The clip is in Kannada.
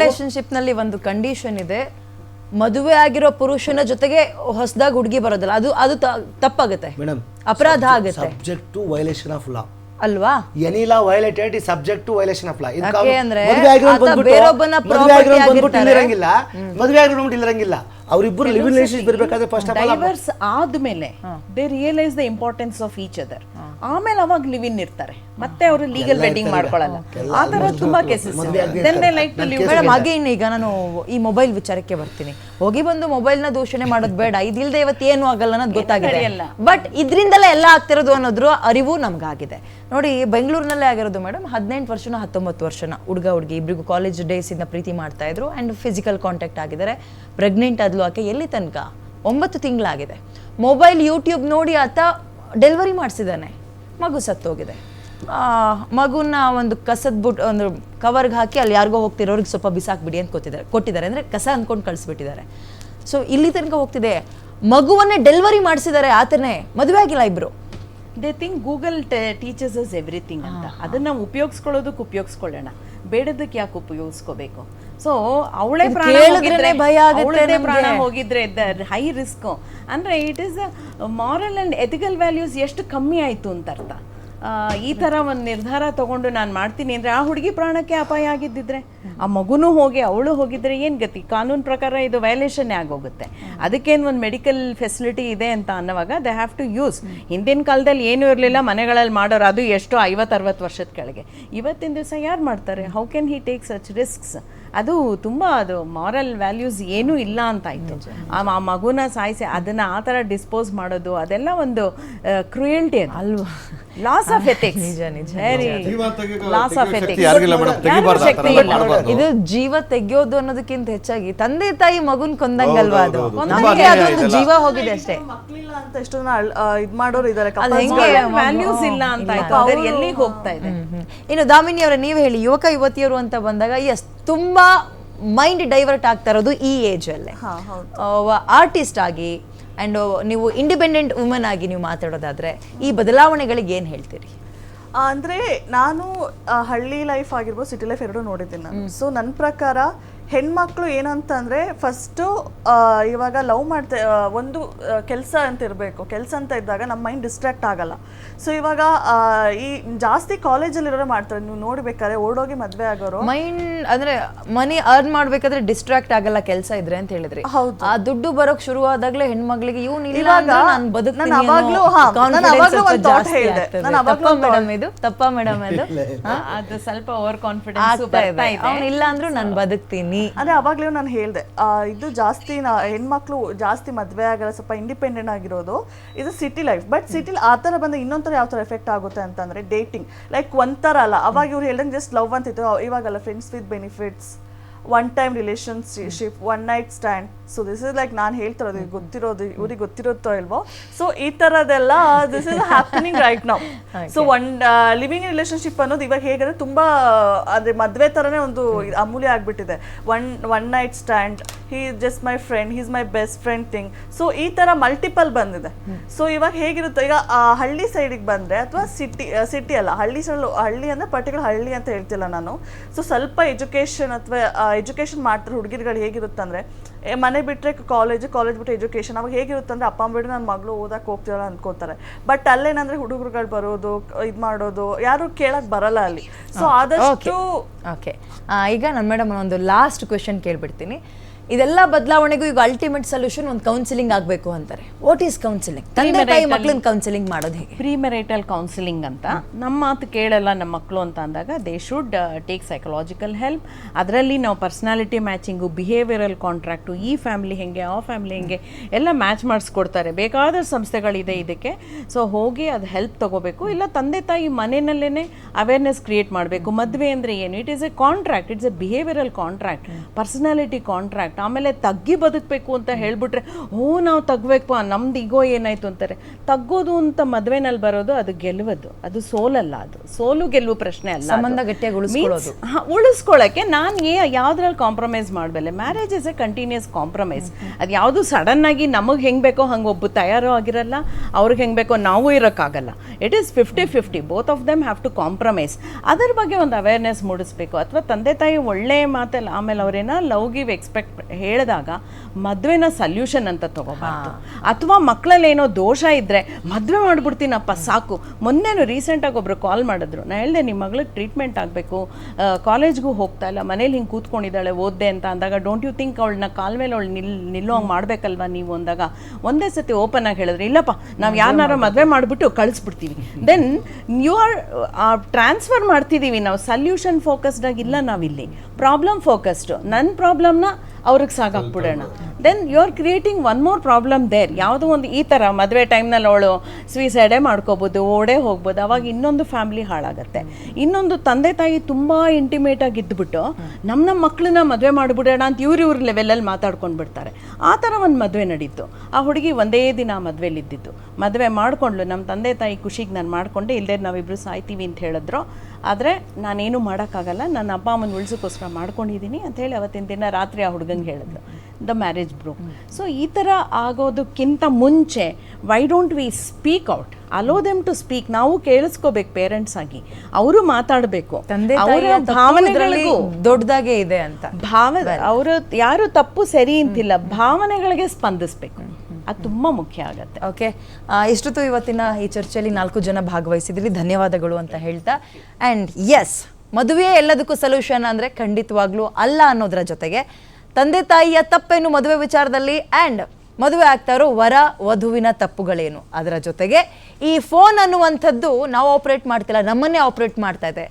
ರಿಲೇಶನ್ಶಿಪ್ ನಲ್ಲಿ ಒಂದು ಕಂಡೀಷನ್ ಇದೆ, ಮದುವೆ ಆಗಿರೋ ಪುರುಷನ ಜೊತೆಗೆ ಹೊಸದಾಗಿ ಹುಡುಗಿ ಬರೋದಲ್ಲ, ಅದು ಅದು ತಪ್ಪಾಗುತ್ತೆ ಮೇಡಮ್, ಅಪರಾಧ ಆಗುತ್ತೆ. Subject to violation of law ಅಲ್ವಾ? Any law violated is subject to violation of law. ಮದುವೆ ಆಗಿರೋಂಗಿಲ್ಲ, ಅವರಿಬ್ಬರು ಲಿವ್ ಇನ್ ರಿಲೇಶನ್ಶಿಪ್ ಇರಬೇಕಾದ್ರೆ ಫಸ್ಟ್ ಆಫ್ ಆಲ್ ಡೈವರ್ಸ್ ಆದ್ಮೇಲೆ they realise the importance of each other. ಆಮೇಲೆ ಅವಾಗ ಲಿವ್ ಇನ್ ಇರ್ತಾರೆ, ಮತ್ತೆ ಅವರು ಲೀಗಲ್ ವೆಡ್ಡಿಂಗ್ ಮಾಡ್ಕೊಳ್ಳಲ್ಲ. ಆ ತರ ತುಂಬಾ cases then they like to live. Madam ಹಾಗೆ ಈಗ ನಾನು ಈ ಮೊಬೈಲ್ ವಿಚಾರಕ್ಕೆ ಬರ್ತೀನಿ. ಹೋಗಿ ಬಂದು ಮೊಬೈಲ್ ನ ದೂಷಣೆ ಮಾಡೋದು ಬೇಡ, ಇದಿಲ್ದೆ ಇವತ್ತು ಏನು ಆಗಲ್ಲ ಅನ್ನೋದು ಗೊತ್ತಾಗಿದೆ. ಬಟ್ ಇದ್ರಿಂದಲೇ ಎಲ್ಲ ಆಗ್ತಿರೋದು ಅನ್ನೋದ್ರ ಅರಿವು ನಮ್ಗಾಗಿದೆ. ನೋಡಿ, ಬೆಂಗಳೂರಿನಲ್ಲೇ ಆಗಿರೋದು ಮೇಡಮ್, 18 ವರ್ಷನ 19 ವರ್ಷನ ಹುಡುಗ ಹುಡುಗಿ ಇಬ್ಬರಿಗೂ ಕಾಲೇಜ್ ಡೇಸ್ ಇಂದ ಪ್ರೀತಿ ಮಾಡ್ತಾ ಇದ್ರು ಅಂಡ್ ಫಿಸಿಕಲ್ ಕಾಂಟ್ಯಾಕ್ಟ್ ಆಗಿದ್ದಾರೆ. ಪ್ರೆಗ್ನೆಂಟ್ ಆದ್ಲು ಆಕೆ. ಎಲ್ಲಿ ತನಕ 9 ತಿಂಗಳಾಗಿದೆ. ಮೊಬೈಲ್ ಯೂಟ್ಯೂಬ್ ನೋಡಿ ಆತ ಡೆಲಿವರಿ ಮಾಡಿಸಿದ್ದಾನೆ, ಮಗು ಸತ್ತೋಗಿದೆ. ಮಗುನ ಒಂದು ಕಸದ ಬುಟ್ ಒಂದು ಕವರ್ಗೆ ಹಾಕಿ ಅಲ್ಲಿ ಯಾರಿಗೋ ಹೋಗ್ತಿರೋರಿಗೆ ಸ್ವಲ್ಪ ಬಿಸಾಕ್ಬಿಡಿ ಅಂತ ಕೊಟ್ಟಿದ್ದಾರೆ, ಅಂದರೆ ಕಸ ಅಂದ್ಕೊಂಡು ಕಳಿಸ್ಬಿಟ್ಟಿದ್ದಾರೆ. ಸೊ ಇಲ್ಲಿ ತನಕ ಹೋಗ್ತಿದೆ. ಮಗುವನ್ನೇ ಡೆಲಿವರಿ ಮಾಡಿಸಿದ್ದಾರೆ ಆತನೇ, ಮದುವೆ ಆಗಿಲ್ಲ ಇಬ್ರು. They think Google teachers is everything ಅಂತ. ಅದನ್ನ ಉಪಯೋಗಿಸ್ಕೊಳ್ಳೋದಕ್ಕೆ ಉಪಯೋಗಿಸ್ಕೊಳ್ಳೋಣ, ಬೇಡದಕ್ಕೆ ಯಾಕೆ ಉಪಯೋಗಿಸ್ಕೋಬೇಕು? ಸೊ ಅವಳೇ ಪ್ರಾಣ ಹೋಗಿದ್ರೆ ಹೈ ರಿಸ್ಕ್ ಅಂದ್ರೆ it is moral and ethical values ಎಷ್ಟು ಕಮ್ಮಿ ಆಯ್ತು ಅಂತ ಅರ್ಥ. ಈ ತರ ಒಂದು ನಿರ್ಧಾರ ತಗೊಂಡು ನಾನು ಮಾಡ್ತೀನಿ ಅಂದ್ರೆ ಆ ಹುಡುಗಿ ಪ್ರಾಣಕ್ಕೆ ಅಪಾಯ ಆಗಿದ್ದಿದ್ರೆ, ಆ ಮಗುನೂ ಹೋಗಿ ಅವಳು ಹೋಗಿದ್ರೆ ಏನ್ ಗತಿ? ಕಾನೂನು ಪ್ರಕಾರ ಇದು ವೈಲೇಷನ್ ಆಗೋಗುತ್ತೆ. ಅದಕ್ಕೇನು ಒಂದು ಮೆಡಿಕಲ್ ಫೆಸಿಲಿಟಿ ಇದೆ ಅಂತ ಅನ್ನೋವಾಗ ದೇ ಹ್ಯಾವ್ ಟು ಯೂಸ್. ಹಿಂದಿನ ಕಾಲದಲ್ಲಿ ಏನೂ ಇರಲಿಲ್ಲ, ಮನೆಗಳಲ್ಲಿ ಮಾಡೋರು, ಅದು ಎಷ್ಟು 50-60 ವರ್ಷದ ಕೆಳಗೆ. ಇವತ್ತಿನ ದಿವಸ ಯಾರು ಮಾಡ್ತಾರೆ? How can he take such risks? ಅದು ತುಂಬ ಅದು ಮಾರಲ್ ವ್ಯಾಲ್ಯೂಸ್ ಏನೂ ಇಲ್ಲ ಅಂತ ಆಯಿತು. ಆ ಮಗುನ ಸಾಯಿಸಿ ಅದನ್ನ ಆ ಥರ ಡಿಸ್ಪೋಸ್ ಮಾಡೋದು ಅದೆಲ್ಲ ಒಂದು ಕ್ರೂಯಲ್ಟಿ ಅಲ್ವಾ? Loss of ethics. Loss of ethics. ಇದು ಜೀವ ತೆಗೆಯೋದು ಅನ್ನೋದಕ್ಕಿಂತ ಹೆಚ್ಚಾಗಿ ತಂದೆ ತಾಯಿ ಮಗುನ್ ಕೊಂದಂಗಲ್ವಾ? ಅದು ನಮಗೆ ಅದೊಂದು ಜೀವ ಹೋಗಿದೆ ಅಷ್ಟೇ. ಮಕ್ಕಳಿಲ್ಲ ಅಂತ ಎಷ್ಟೋ ಜನ ಇದ್ ಮಾಡೋರು ಇದಾರೆ, ವ್ಯಾಲ್ಯೂಸ್ ಇಲ್ಲ ಅಂತ ಆಯ್ತು, ಅದ್ರ ಎಲ್ಲಿಗೆ ಹೋಗ್ತಾ ಇದೆ? ಇನ್ನು ದಾಮಿನಿ ಅವರ ನೀವು ಹೇಳಿ, ಯುವಕ ಯುವತಿಯರು ಅಂತ ಬಂದಾಗ ಎಸ್ ತುಂಬಾ ಮೈಂಡ್ ಡೈವರ್ಟ್ ಆಗ್ತಾ ಇರೋದು ಈ ಏಜ್ ಅಲ್ಲೇ. ಆರ್ಟಿಸ್ಟ್ ಆಗಿ ಅಂಡ್ ನೀವು ಇಂಡಿಪೆಂಡೆಂಟ್ ವುಮನ್ ಆಗಿ ನೀವು ಮಾತಾಡೋದಾದ್ರೆ ಈ ಬದಲಾವಣೆಗಳಿಗೆ ಏನ್ ಹೇಳ್ತೀರಿ? ಅಂದ್ರೆ ನಾನು ಹಳ್ಳಿ ಲೈಫ್ ಆಗಿರ್ಬೋದು, ಸಿಟಿ ಲೈಫ್ ಎರಡೂ ನೋಡಿದ್ದೀನಿ ನಾನು. ಸೊ ನನ್ನ ಪ್ರಕಾರ ಹೆಣ್ಮಕ್ಳು ಏನಂತ ಅಂದರೆ ಫಸ್ಟು ಇವಾಗ ಲವ್ ಮಾಡ್ತಾ ಒಂದು ಕೆಲಸ ಅಂತ ಇರಬೇಕು. ಕೆಲಸ ಅಂತ ಇದ್ದಾಗ ನಮ್ಮ ಮೈಂಡ್ ಡಿಸ್ಟ್ರಾಕ್ಟ್ ಆಗಲ್ಲ. ಸೊ ಇವಾಗ ಈ ಜಾಸ್ತಿ ಕಾಲೇಜಲ್ಲಿರೋರು ಮಾಡ್ತಾರೆ, ನೀವು ನೋಡ್ಬೇಕಾದ್ರೆ ಓಡೋಗಿ ಮದುವೆ ಆಗೋರು. ಮೈಂಡ್ ಅಂದರೆ ಮನಿ ಅರ್ನ್ ಮಾಡಬೇಕಾದ್ರೆ ಡಿಸ್ಟ್ರಾಕ್ಟ್ ಆಗಲ್ಲ ಕೆಲಸ ಇದ್ರೆ ಅಂತ ಹೇಳಿದ್ರಿ. ಹೌದು, ಆ ದುಡ್ಡು ಬರೋಕ್ ಶುರು ಆದಾಗಲೇ ಹೆಣ್ಮಕ್ಳಿಗೆ ಇವ್ನು ಇಲ್ಲ ನಾನು ಬದುಕ್ತೀನಿ. ಇದು ತಪ್ಪಾ ಮೇಡಮ್? ಅದು ಸ್ವಲ್ಪ ಓವರ್ ಕಾನ್ಫಿಡೆನ್ಸ್ ಇಲ್ಲ ಅಂದ್ರೂ ನಾನು ಬದುಕ್ತೀನಿ. ಅದೇ ಅವಾಗ್ಲೂ ನಾನು ಹೇಳ್ದೆ, ಇದು ಜಾಸ್ತಿ ಹೆಣ್ಮಕ್ಳು ಜಾಸ್ತಿ ಮದುವೆ ಆಗಲ್ಲ, ಸ್ವಲ್ಪ ಇಂಡಿಪೆಂಡೆಂಟ್ ಆಗಿರೋದು ಇದು ಸಿಟಿ ಲೈಫ್. ಬಟ್ ಸಿಟಿಲಿ ಆ ಥರ ಬಂದ ಇನ್ನೊಂಥರ ಯಾವ ಥರ ಎಫೆಕ್ಟ್ ಆಗುತ್ತೆ ಅಂತಂದ್ರೆ ಡೇಟಿಂಗ್ ಲೈಕ್ ಒಂಥರ ಅಲ್ಲ. ಅವಾಗ ಇವ್ರು ಹೇಳ್ದಂಗೆ ಜಸ್ಟ್ ಲವ್ ಅಂತಿತ್ತು, ಇವಾಗಲ್ಲ friends with benefits, one time relationship, one night stand. So this is like ನಾನು ಹೇಳ್ತಿರೋದು, ಗೊತ್ತಿರೋದು ಇವ್ರಿಗೆ ಗೊತ್ತಿರುತ್ತೋ ಇಲ್ವೋ. ಸೊ ಈ ಥರದ್ದೆಲ್ಲ this is happening right now. So living relationship ಅನ್ನೋದು ಇವಾಗ ಹೇಗಂದ್ರೆ ತುಂಬ ಅಂದರೆ ಮದುವೆ ಥರನೇ ಒಂದು ಅಮೂಲ್ಯ ಆಗಿಬಿಟ್ಟಿದೆ. One night stand, he is just my friend, he is my best friend thing. So ಈ ಥರ ಮಲ್ಟಿಪಲ್ ಬಂದಿದೆ. ಸೊ ಇವಾಗ ಹೇಗಿರುತ್ತೆ ಈಗ ಹಳ್ಳಿ ಸೈಡಿಗೆ ಬಂದರೆ ಅಥವಾ ಸಿಟಿ ಅಲ್ಲ, ಹಳ್ಳಿ ಅಂದರೆ ಪರ್ಟಿಕ್ಯುಲರ್ ಹಳ್ಳಿ ಅಂತ ಹೇಳ್ತಿಲ್ಲ ನಾನು. ಸೊ ಸ್ವಲ್ಪ ಎಜುಕೇಷನ್ ಅಥವಾ ಎಜುಕೇಷನ್ ಮಾಡ್ತಾರೆ ಹುಡುಗಿರುಗಳು. ಹೇಗಿರುತ್ತೆ ಅಂದರೆ ಮನೆ ಬಿಟ್ಟರೆ ಕಾಲೇಜ್ ಬಿಟ್ಟರೆ ಎಜುಕೇಷನ್. ಅವಾಗ ಹೇಗಿರುತ್ತೆ ಅಂದರೆ ಅಪ್ಪ ಬಿಟ್ಟು ನನ್ನ ಮಗಳು ಓದಕ್ಕೆ ಹೋಗ್ತಿರಲ್ಲ ಅಂದ್ಕೋತಾರೆ. ಬಟ್ ಅಲ್ಲೇನಂದರೆ ಹುಡುಗರುಗಳು ಬರೋದು, ಇದು ಮಾಡೋದು, ಯಾರು ಕೇಳಕ್ಕೆ ಬರಲ್ಲ ಅಲ್ಲಿ. ಸೊ ಆದಷ್ಟು ಓಕೆ. ಈಗ ನನ್ನ ಮೇಡಮ್ ಒಂದು ಲಾಸ್ಟ್ ಕ್ವೆಶನ್ ಕೇಳ್ಬಿಡ್ತೀನಿ. ಇದೆಲ್ಲ ಬದಲಾವಣೆಗೂ ಈಗ ಅಲ್ಟಿಮೇಟ್ ಸೊಲ್ಯೂಷನ್ ಒಂದು ಕೌನ್ಸಿಲಿಂಗ್ ಆಗಬೇಕು ಅಂತಾರೆ. What is counselling? ತಂದೆ ತಾಯಿ ಮಕ್ಕಳನ್ನ ಕೌನ್ಸಿಲಿಂಗ್ ಮಾಡೋದು ಹೇಗೆ? ಪ್ರಿಮೆರಿಟಲ್ ಕೌನ್ಸಿಲಿಂಗ್ ಅಂತ. ನಮ್ಮ ಮಾತು ಕೇಳಲ್ಲ ನಮ್ಮ ಮಕ್ಕಳು ಅಂತ ಅಂದಾಗ they should take psychological help. ಅದರಲ್ಲಿ ನಾವು ಪರ್ಸ್ನಾಲಿಟಿ ಮ್ಯಾಚಿಂಗು, ಬಿಹೇವಿಯರಲ್ ಕಾಂಟ್ರಾಕ್ಟು, ಈ ಫ್ಯಾಮಿಲಿ ಹೆಂಗೆ ಆ ಫ್ಯಾಮಿಲಿ ಹೆಂಗೆ ಎಲ್ಲ ಮ್ಯಾಚ್ ಮಾಡಿಸ್ಕೊಡ್ತಾರೆ. ಬೇಕಾದ ಸಂಸ್ಥೆಗಳಿದೆ ಇದಕ್ಕೆ. ಸೊ ಹೋಗಿ ಅದು ಹೆಲ್ಪ್ ತಗೋಬೇಕು. ಇಲ್ಲ ತಂದೆ ತಾಯಿ ಮನೆಯಲ್ಲೇ ಅವೇರ್ನೆಸ್ ಕ್ರಿಯೇಟ್ ಮಾಡಬೇಕು. ಮದುವೆ ಅಂದರೆ ಏನು? It is A contract, it's A behavioural contract, personality contract. That. ಆಮೇಲೆ ತಗ್ಗಿ ಬದುಕಬೇಕು ಅಂತ ಹೇಳ್ಬಿಟ್ರೆ ನಾವು ತಗ್ಬೇಕಪ್ಪ, ನಮ್ದು ಈಗೋ ಏನಾಯ್ತು ಅಂತಾರೆ. ತಗ್ಗೋದು ಅಂತ ಮದುವೆನಲ್ಲಿ ಬರೋದು ಅದು ಗೆಲ್ಲುವುದು, ಅದು ಸೋಲಲ್ಲ. ಅದು ಸೋಲು ಗೆಲುವು ಪ್ರಶ್ನೆ ಅಲ್ಲ. ಸಂಬಂಧ ಗಟ್ಟಿಯಾಗಿ ಉಳಿಸ್ಕೊಳ್ಳೋದು. ಉಳಿಸ್ಕೊಳ್ಳೋಕ್ಕೆ ನಾನು ಯಾವ್ದ್ರಲ್ಲಿ ಕಾಂಪ್ರಮೈಸ್ ಮಾಡಬಲ್ಲೆ? Marriage is a continuous compromise. ಅದು ಯಾವುದು ಸಡನ್ ಆಗಿ ನಮಗೆ ಹೆಂಗೆ ಬೇಕೋ ಹಂಗೆ ಒಬ್ಬ ತಯಾರು ಆಗಿರಲ್ಲ, ಅವ್ರಿಗೆ ಹೆಂಗೆ ಬೇಕೋ ನಾವು ಇರೋಕ್ಕಾಗಲ್ಲ. It is 50-50. Both of them have to compromise. ಅದರ ಬಗ್ಗೆ ಒಂದು ಅವೇರ್ನೆಸ್ ಮೂಡಿಸ್ಬೇಕು. ಅಥವಾ ತಂದೆ ತಾಯಿ ಒಳ್ಳೆ ಮಾತಲ್ಲ, ಆಮೇಲೆ ಅವ್ರೇನ ಲವ್ ಗಿವ್ ಎಕ್ಸ್ಪೆಕ್ಟ್ ಹೇಳಿದಾಗ ಮದುವೆನ ಸಲ್ಯೂಷನ್ ಅಂತ ತಗೋಬಾರ್ದು. ಅಥವಾ ಮಕ್ಕಳಲ್ಲಿ ಏನೋ ದೋಷ ಇದ್ದರೆ ಮದುವೆ ಮಾಡ್ಬಿಡ್ತೀನಪ್ಪ ಸಾಕು. ಮೊನ್ನೆನೂ ರೀಸೆಂಟಾಗಿ ಒಬ್ರು ಕಾಲ್ ಮಾಡಿದ್ರು. ನಾನು ಹೇಳಿದೆ ನಿಮ್ಮ ಮಗಳಿಗೆ ಟ್ರೀಟ್ಮೆಂಟ್ ಆಗಬೇಕು, ಕಾಲೇಜ್ಗೂ ಹೋಗ್ತಾ ಇಲ್ಲ, ಮನೇಲಿ ಹಿಂಗೆ ಕೂತ್ಕೊಂಡಿದ್ದಾಳೆ ಓದ್ದೆ ಅಂತ ಅಂದಾಗ ಡೋಂಟ್ ಯು ಥಿಂಕ್ ಅವಳನ್ನ ಕಾಲ್ ಮೇಲೆ ಅವಳು ನಿಲ್ಲೋಂಗೆ ಮಾಡಬೇಕಲ್ವ ನೀವು ಅಂದಾಗ ಒಂದೇ ಸತಿ ಓಪನ್ ಆಗಿ ಹೇಳಿದ್ರೆ ಇಲ್ಲಪ್ಪ ನಾವು ಯಾರನ್ನಾರ ಮದುವೆ ಮಾಡಿಬಿಟ್ಟು ಕಳಿಸ್ಬಿಡ್ತೀವಿ. ದೆನ್ ಯು ಆರ್ ಟ್ರಾನ್ಸ್ಫರ್ ಮಾಡ್ತಿದ್ದೀವಿ ನಾವು. ಸಲ್ಯೂಷನ್ ಫೋಕಸ್ಡ್ ಆಗಿಲ್ಲ ನಾವಿಲ್ಲಿ, ಪ್ರಾಬ್ಲಮ್ ಫೋಕಸ್ಡ್. ನನ್ನ ಪ್ರಾಬ್ಲಮ್ನ ಅವ್ರಿಗೆ ಸಾಗಾಕ್ಬಿಡೋಣ. Then you are creating one more problem there. ಯಾವುದೋ ಒಂದು ಈ ಥರ ಮದುವೆ ಟೈಮ್ನಲ್ಲಿ ಅವಳು ಸ್ವೀಸೈಡೇ ಮಾಡ್ಕೋಬೋದು, ಓಡೇ ಹೋಗ್ಬೋದು. ಅವಾಗ ಇನ್ನೊಂದು ಫ್ಯಾಮಿಲಿ ಹಾಳಾಗತ್ತೆ. ಇನ್ನೊಂದು ತಂದೆ ತಾಯಿ ತುಂಬ ಇಂಟಿಮೇಟಾಗಿ ಇದ್ದುಬಿಟ್ಟು ನಮ್ಮ ಮಕ್ಕಳನ್ನ ಮದುವೆ ಮಾಡಿಬಿಡೋಣ ಅಂತ ಇವ್ರ ಲೆವೆಲಲ್ಲಿ ಮಾತಾಡ್ಕೊಂಡು ಬಿಡ್ತಾರೆ. ಆ ಥರ ಒಂದು ಮದುವೆ ನಡೀತು. ಆ ಹುಡುಗಿ ಒಂದೇ ದಿನ ಮದುವೆಲಿ ಇದ್ದಿತ್ತು. ಮದುವೆ ಮಾಡಿಕೊಂಡ್ಲು. ನಮ್ಮ ತಂದೆ ತಾಯಿ ಖುಷಿಗೆ ನಾನು ಮಾಡಿಕೊಂಡೆ, ಇಲ್ಲದೆ ನಾವಿಬ್ಬರು ಸಾಯ್ತೀವಿ ಅಂತ ಹೇಳಿದ್ರು. ಆದರೆ ನಾನೇನು ಮಾಡೋಕ್ಕಾಗಲ್ಲ, ನನ್ನ ಅಪ್ಪ ಅಮ್ಮನ ಉಳಿಸೋಕ್ಕೋಸ್ಕರ ಮಾಡ್ಕೊಂಡಿದ್ದೀನಿ ಅಂಥೇಳಿ ಅವತ್ತಿನ ದಿನ ರಾತ್ರಿ ಆ ಹುಡುಗಂಗೆ ಹೇಳಿದ್ರು. The marriage bro. ಸೊ ಈ ಥರ ಆಗೋದಕ್ಕಿಂತ ಮುಂಚೆ why don't we speak out, allow them to speak. ನಾವು ಕೇಳಿಸ್ಕೋಬೇಕು ಪೇರೆಂಟ್ಸ್ ಆಗಿ, ಅವರು ಮಾತಾಡಬೇಕು. ಅವರ ಭಾವನೆಗಳಿಗೂ ದೊಡ್ಡದಾಗೆ ಇದೆ ಅಂತ ಅವರು ಯಾರು ತಪ್ಪು ಸರಿ ಅಂತಿಲ್ಲ, ಭಾವನೆಗಳಿಗೆ ಸ್ಪಂದಿಸ್ಬೇಕು. ಅದು ತುಂಬ ಮುಖ್ಯ ಆಗತ್ತೆ. ಓಕೆ, ಇಷ್ಟೊತ್ತು ಇವತ್ತಿನ ಈ ಚರ್ಚೆಯಲ್ಲಿ 4 ಜನ ಭಾಗವಹಿಸಿದ್ರಿ, ಧನ್ಯವಾದಗಳು ಅಂತ ಹೇಳ್ತಾ. ಆ್ಯಂಡ್ ಎಸ್, ಮದುವೆ ಎಲ್ಲದಕ್ಕೂ ಸೊಲ್ಯೂಷನ್ ಅಂದರೆ ಖಂಡಿತವಾಗ್ಲೂ ಅಲ್ಲ ಅನ್ನೋದರ ಜೊತೆಗೆ ತಂದೆ ತಾಯಿಯ ತಪ್ಪೇನು ಮದುವೆ ವಿಚಾರದಲ್ಲಿ, ಆ್ಯಂಡ್ ಮದುವೆ ಆಗ್ತಾ ಇರೋ ವರ ವಧುವಿನ ತಪ್ಪುಗಳೇನು, ಅದರ ಜೊತೆಗೆ ಈ ಫೋನ್ ಅನ್ನುವಂಥದ್ದು ನಾವು ಆಪ್ರೇಟ್ ಮಾಡ್ತಿಲ್ಲ, ನಮ್ಮನ್ನೇ ಆಪ್ರೇಟ್ ಮಾಡ್ತಾ ಇದೆ.